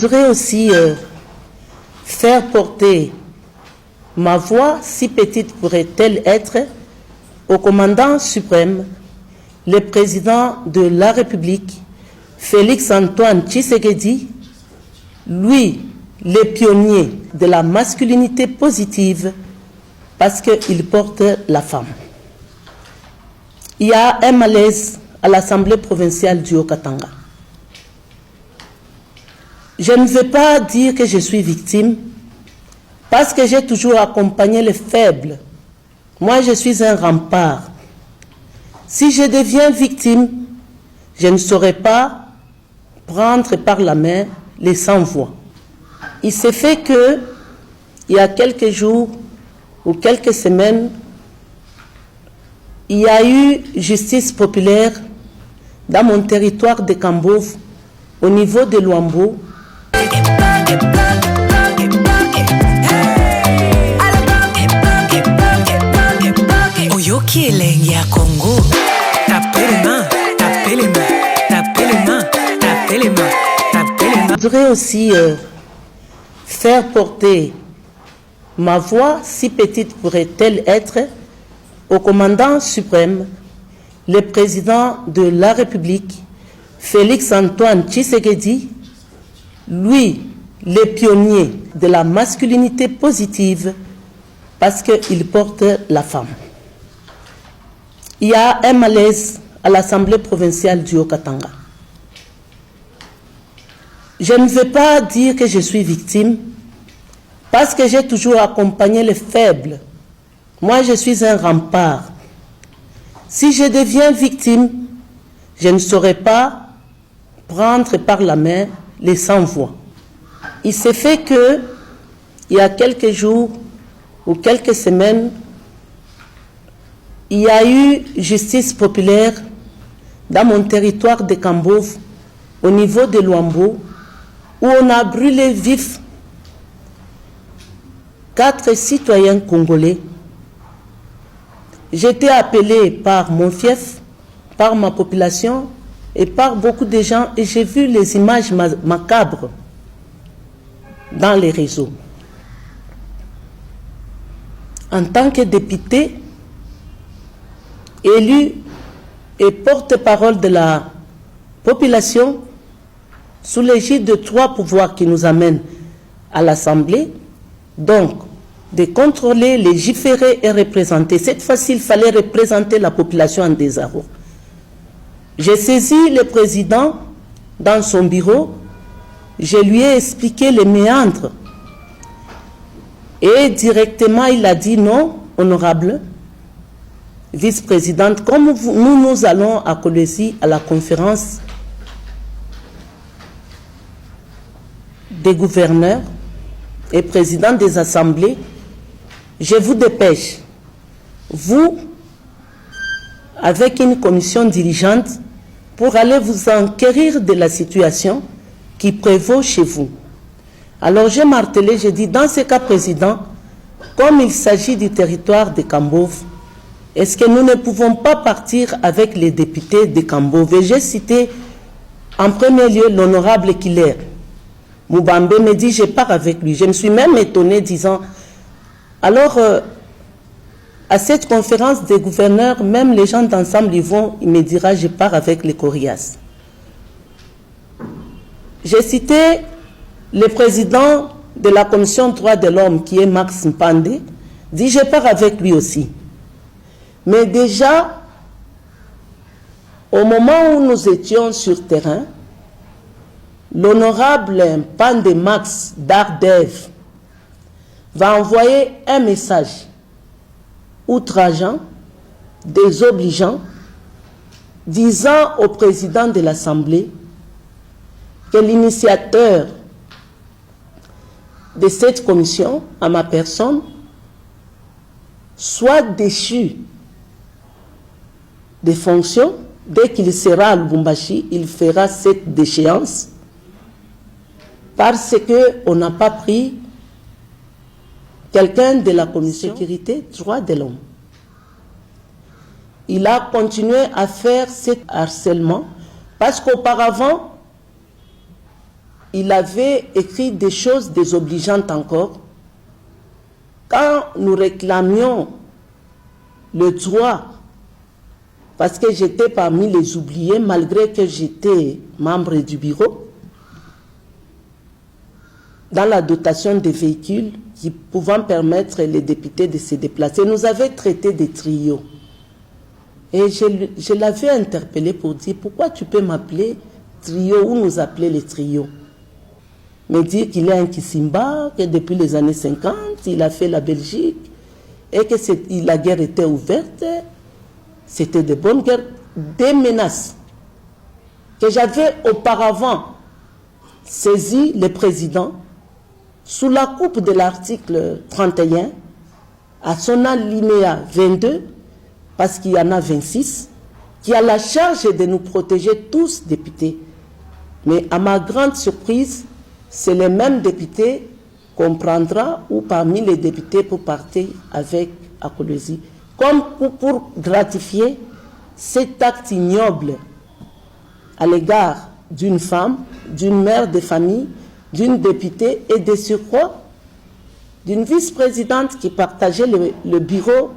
voudrais aussi faire porter ma voix, si petite pourrait-elle être, au commandant suprême, le président de la République, Félix-Antoine Tshisekedi, lui, le pionnier de la masculinité positive, parce qu'il porte la femme. Il y a un malaise à l'Assemblée provinciale du Haut-Katanga. Je ne veux pas dire que je suis victime, parce que j'ai toujours accompagné les faibles. Moi, je suis un rempart. Si je deviens victime, je ne saurais pas prendre par la main les sans-voix. Il s'est fait que, il y a quelques jours ou quelques semaines, il y a eu justice populaire dans mon territoire de Kambove, au niveau de Luambo. Je voudrais aussi faire porter ma voix, si petite pourrait-elle être, au commandant suprême, le président de la République, Félix-Antoine Tshisekedi, lui, le pionnier de la masculinité positive, parce qu'il porte la femme. Il y a un malaise à l'Assemblée provinciale du Haut-Katanga. Je ne veux pas dire que je suis victime, parce que j'ai toujours accompagné les faibles. Moi, je suis un rempart. Si je deviens victime, je ne saurais pas prendre par la main les sans-voix. Il s'est fait que, il y a quelques jours ou quelques semaines, il y a eu justice populaire dans mon territoire de Kambove, au niveau de Luambo, où on a brûlé vif 4 citoyens congolais. J'étais appelé par mon fief, par ma population et par beaucoup de gens, et j'ai vu les images macabres dans les réseaux. En tant que député, élu et porte-parole de la population, sous l'égide de 3 pouvoirs qui nous amènent à l'Assemblée, donc de contrôler, légiférer et représenter. Cette fois-ci, il fallait représenter la population en désarroi. J'ai saisi le président dans son bureau, je lui ai expliqué les méandres. Et directement, il a dit non, honorable vice-présidente, comme nous allons à Kolwezi à la conférence des gouverneurs et présidents des assemblées, je vous dépêche, vous, avec une commission dirigeante, pour aller vous enquérir de la situation qui prévaut chez vous. Alors j'ai martelé, j'ai dit, dans ce cas, président, comme il s'agit du territoire de Kambove, est-ce que nous ne pouvons pas partir avec les députés de Kambove? J'ai cité en premier lieu l'honorable Killer. Moubambe me dit, je pars avec lui. Je me suis même étonné, disant, alors, à cette conférence des gouverneurs, même les gens d'ensemble, il me dira, je pars avec les Corias. J'ai cité le président de la commission droits de l'homme, qui est Max Mpande, dit, je pars avec lui aussi. Mais déjà, au moment où nous étions sur terrain, l'honorable Mpande Max d'Ardev va envoyer un message outrageant, désobligeant, disant au président de l'Assemblée que l'initiateur de cette commission, à ma personne, soit déchu des fonctions. Dès qu'il sera à Lubumbashi, il fera cette déchéance parce qu'on n'a pas pris quelqu'un de la commission de sécurité, droits de l'homme. Il a continué à faire cet harcèlement parce qu'auparavant, il avait écrit des choses désobligeantes encore. Quand nous réclamions le droit, parce que j'étais parmi les oubliés, malgré que j'étais membre du bureau, dans la dotation des véhicules qui pouvant permettre les députés de se déplacer, nous avait traité des trios. Et je l'avais interpellé pour dire, pourquoi tu peux m'appeler trio ou nous appeler les trios? Me dire qu'il est un Kissimba, que depuis les années 50, il a fait la Belgique, et que la guerre était ouverte, c'était de bonnes guerres, des menaces que j'avais auparavant saisi le président sous la coupe de l'article 31, à son alinéa 22, parce qu'il y en a 26, qui a la charge de nous protéger tous, députés. Mais à ma grande surprise, c'est le même député qu'on prendra ou parmi les députés pour partir avec Akolwezi, comme pour gratifier cet acte ignoble à l'égard d'une femme, d'une mère de famille, d'une députée et de surcroît d'une vice-présidente qui partageait le bureau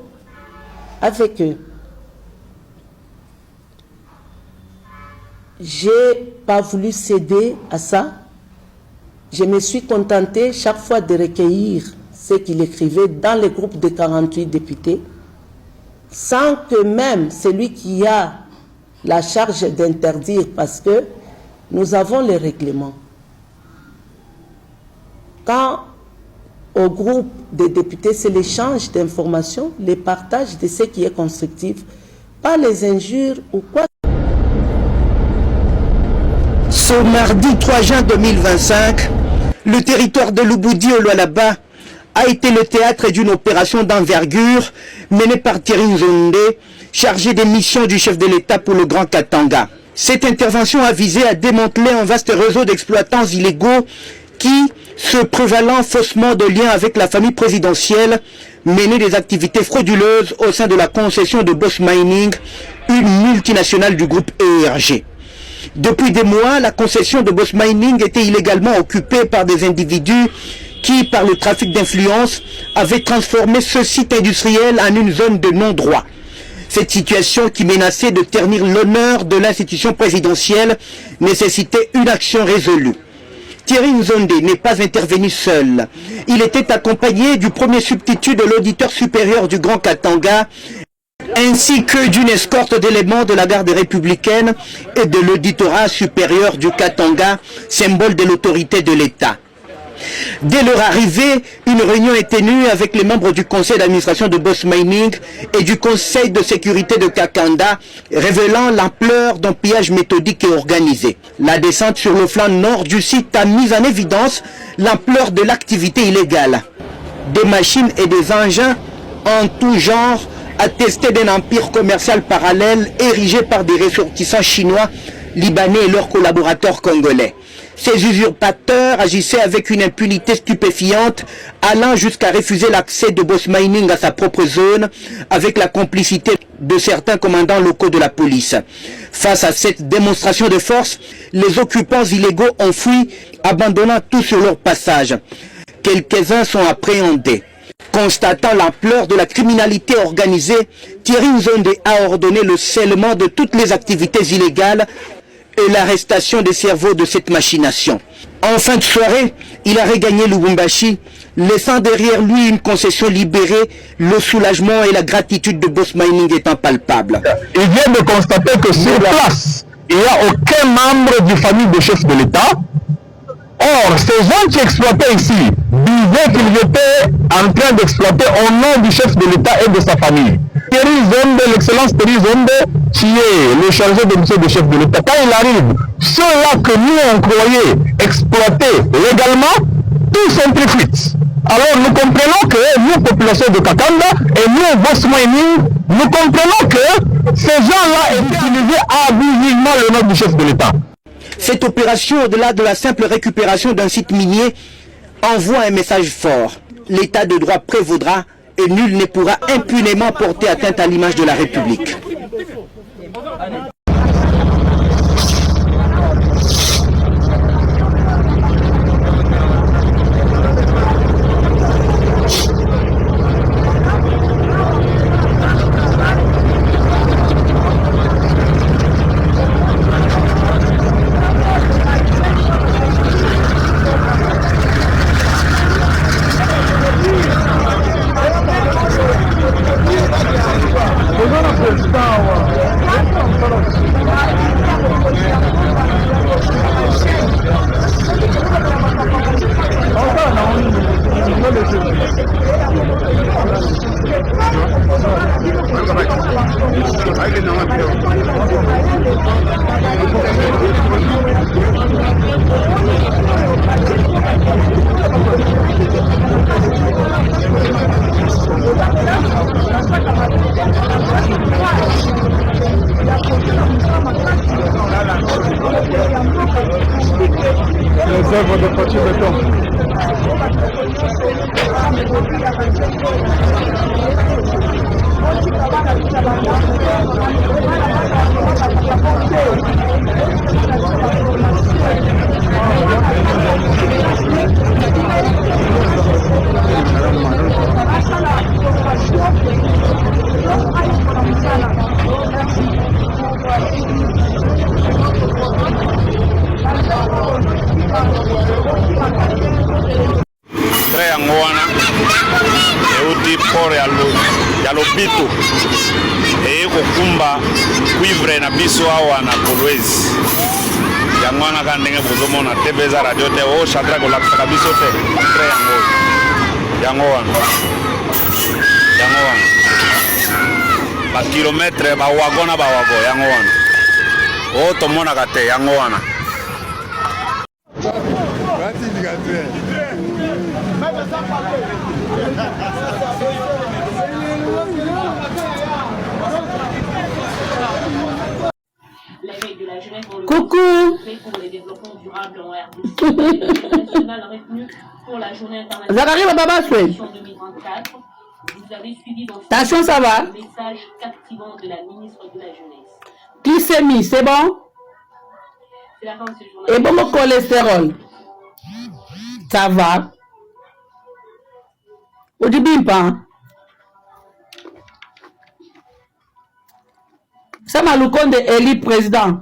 avec eux. Je n'ai pas voulu céder à ça. Je me suis contenté chaque fois de recueillir ce qu'il écrivait dans le groupe de 48 députés, sans que même celui qui a la charge d'interdire, parce que nous avons les règlements. Quand au groupe des députés, c'est l'échange d'informations, le partage de ce qui est constructif, pas les injures ou quoi. Ce mardi 3 juin 2025, le territoire de Lubudi au Lualaba a été le théâtre d'une opération d'envergure menée par Thierry Nzonde, chargé des missions du chef de l'État pour le Grand Katanga. Cette intervention a visé à démanteler un vaste réseau d'exploitants illégaux qui, se prévalant faussement de liens avec la famille présidentielle, menaient des activités frauduleuses au sein de la concession de Boss Mining, une multinationale du groupe ERG. Depuis des mois, la concession de Boss Mining était illégalement occupée par des individus qui, par le trafic d'influence, avaient transformé ce site industriel en une zone de non-droit. Cette situation qui menaçait de ternir l'honneur de l'institution présidentielle nécessitait une action résolue. Thierry Nzonde n'est pas intervenu seul. Il était accompagné du premier substitut de l'auditeur supérieur du Grand Katanga, ainsi que d'une escorte d'éléments de la garde républicaine et de l'auditorat supérieur du Katanga, symbole de l'autorité de l'État. Dès leur arrivée, une réunion est tenue avec les membres du conseil d'administration de Boss Mining et du conseil de sécurité de Kakanda, révélant l'ampleur d'un pillage méthodique et organisé. La descente sur le flanc nord du site a mis en évidence l'ampleur de l'activité illégale. Des machines et des engins en tout genre attestaient d'un empire commercial parallèle érigé par des ressortissants chinois, libanais et leurs collaborateurs congolais. Ces usurpateurs agissaient avec une impunité stupéfiante, allant jusqu'à refuser l'accès de Boss Mining à sa propre zone, avec la complicité de certains commandants locaux de la police. Face à cette démonstration de force, les occupants illégaux ont fui, abandonnant tout sur leur passage. Quelques-uns sont appréhendés. Constatant l'ampleur de la criminalité organisée, Thierry Nzonde a ordonné le scellement de toutes les activités illégales et l'arrestation des cerveaux de cette machination. En fin de soirée, il a regagné Lubumbashi, laissant derrière lui une concession libérée, le soulagement et la gratitude de Boss Mining étant palpables. Il vient de constater que sur place, il n'y a aucun membre du famille de chef de l'État. Or, ces gens qui exploitaient ici disaient qu'ils étaient en train d'exploiter au nom du chef de l'État et de sa famille. Thierry Nzonde, l'excellence Thierry Nzonde, qui est le chargé de mission du chef de l'État, quand il arrive, ceux-là que nous on croyait exploiter légalement, tous sont pris fuite. Alors nous comprenons que nous, population de Kakanda, et nous, Boss Mining, nous comprenons que ces gens-là utilisaient abusivement le nom du chef de l'État. Cette opération, au-delà de la simple récupération d'un site minier, envoie un message fort. L'état de droit prévaudra et nul ne pourra impunément porter atteinte à l'image de la République. ya lobito eye kokumba cuivre na biso awa na Kolwezi yango wana ka ndenge bozomona te beza radio te o chatra kolakisaka biso te tre yango wana bakilometre bawago na bawago yango wana o tomonaka te yango wana. Coucou. Zachary Baba Soué. Attention, ça va. Message captivant de la ministre de la Jeunesse. Qui s'est mis, c'est bon? C'est la fin de ce journal. Et bon, mon cholestérol. Ça va. Au début, pas. Ça m'a le compte de Eli président.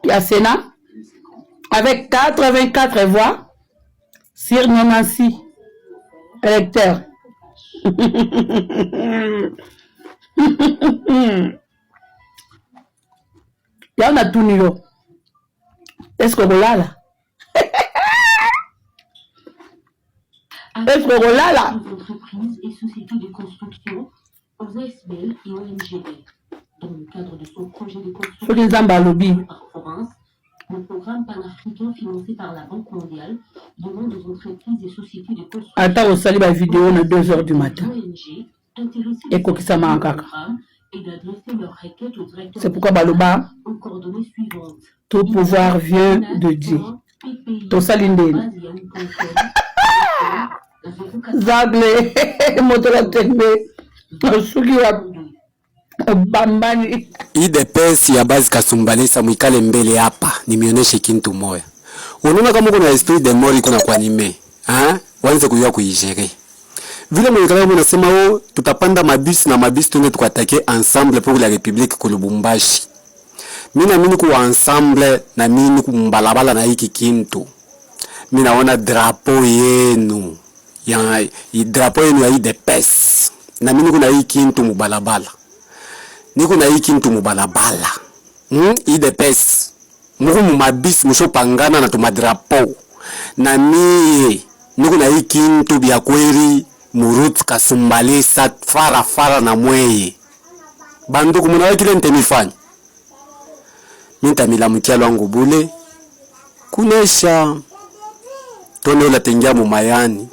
Il y a Sénat. Avec 84 voix sur 96 électeurs. Là, on a tout niveau. Est-ce qu'on l'a là? Est-ce qu'on l'a là? Entreprises et sociétés de construction, OSBL et ONGB. Dans le cadre de son projet de construction par province, le programme panafricain financé par la Banque mondiale demande aux entreprises et sociétés de construction. Attends, on salue la vidéo à 2h du matin. Et quoi qui ça m'a encore. C'est pourquoi Baloba, tout pouvoir vient de Dieu. Tout ça l'indé. Zagle, motola tembe, sugi wa bambani. IDPS ya basi Kasumbalesa mwikale mbele hapa nimeonyeshe kintu moya. Unaona kama kuna esprit de mort kuna kwa nime. Waanze kujua kuigere. Vile mwikale mnasema o tutapanda mabisi na mabisi tuende tukatake ensemble pour la République ku Lubumbashi. Mimi naamini kuwa ensemble na mimi kumbalabala na hiki kintu. Mimi naona drapeau yenu. Ya drapeau yenu ya IDPS. Na mimi kuna hiki kintu mubalabala. Niko na hii kintu mubalabala. IDPS. Muko mumabisi mushopangana na tumadrapo. Na mie niko na hii kintu bya kweli Murutu Kasumbalesa fara na mweye. Banduku munawe kile ntemifanya. Minta milamukia lwangu bule. Kunesha. Tone ula tengia mumayani.